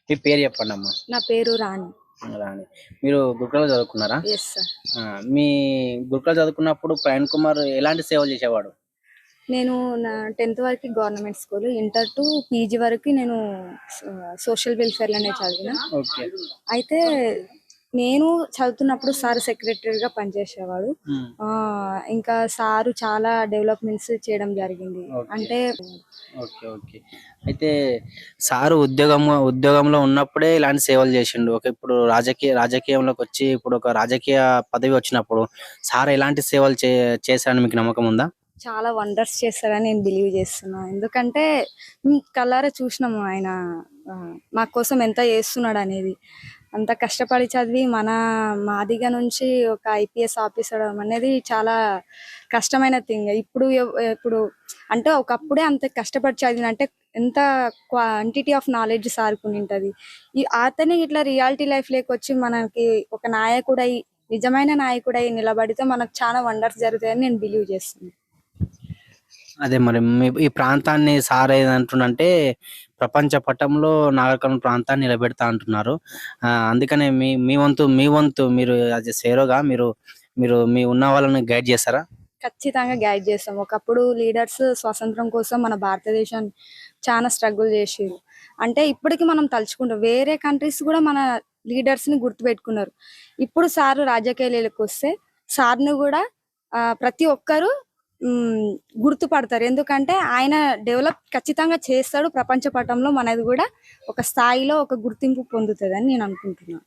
మీ పేరు చెప్పండి అమ్మా. నా పేరు రాణి. రాని. మీరు గురుకులలో చదువుకున్నారా? Yes sir. మీ గురుకులలో చదువుకున్నప్పుడు ప్రవీణ్ కుమార్ ఎలాంటి సేవలు చేసేవాడు? నేను నా 10th వరకు government school, inter to PG వరకు నేను సోషల్ వెల్ఫేర్లోనే చదివిన. ఓకే. అయితే నేను చదువుతున్నప్పుడు సార్ సెక్రటరీగా పనిచేసేవాడు. ఇంకా సారు చాలా డెవలప్మెంట్స్ చేయడం జరిగింది. అంటే ఓకే. ఓకే. అయితే సారు ఉద్యోగంలో ఉన్నప్పుడే ఇలాంటి సేవలు చేసిండు. ఓకే. ఇప్పుడు రాజకీయంలోకి వచ్చి ఇప్పుడు ఒక రాజకీయ పదవి వచ్చినప్పుడు సార్ ఎలాంటి సేవలు చేశారని మీకు నమ్మకం ఉందా? చాలా వండర్స్ చేస్తారని నేను బిలీవ్ చేస్తున్నాను. ఎందుకంటే కళ్ళారా చూసినాము ఆయన మా కోసం ఎంత చేస్తున్నాడు అనేది. అంత కష్టపడి చదివి మాదిగ నుంచి ఒక ఐపీఎస్ ఆఫీసర్ అనేది చాలా కష్టమైన థింగ్. ఇప్పుడు అంటే ఒకప్పుడే అంత కష్టపడి చదివిన అంటే ఎంత క్వాంటిటీ ఆఫ్ నాలెడ్జ్ సార్కుని ఉంటుంది. అతని ఇట్లా రియాలిటీ లైఫ్ లేకొచ్చి మనకి ఒక నాయకుడై, నిజమైన నాయకుడై నిలబడితే మనకు చాలా వండర్స్ జరుగుతాయని నేను బిలీవ్ చేస్తున్నాను. అదే మరి ఈ ప్రాంతాన్ని సార్ ఏదంటుండంటే ప్రపంచ పటంలో నాగరికర్నూల్ ప్రాంతాన్ని నిలబెడతా అంటున్నారు. అందుకనే మీ వంతు మీరు యాజ్ సేరోగా మీరు మీ ఉన్న వాళ్ళని గైడ్ చేస్తారా? ఖచ్చితంగా గైడ్ చేస్తాం. ఒకప్పుడు లీడర్స్ స్వాతంత్రం కోసం మన భారతదేశాన్ని చాలా స్ట్రగుల్ చేసారు. అంటే ఇప్పటికి మనం తలుచుకుంటాం, వేరే కంట్రీస్ కూడా మన లీడర్స్ని గుర్తుపెట్టుకున్నారు. ఇప్పుడు సారు రాజకీయాలకు వస్తే సార్ను కూడా ప్రతి ఒక్కరు గుర్తుపడతారు. ఎందుకంటే ఆయన డెవలప్ ఖచ్చితంగా చేస్తాడు. ప్రపంచ పటంలో మనది కూడా ఒక స్థాయిలో ఒక గుర్తింపు పొందుతుంది అని నేను అనుకుంటున్నాను.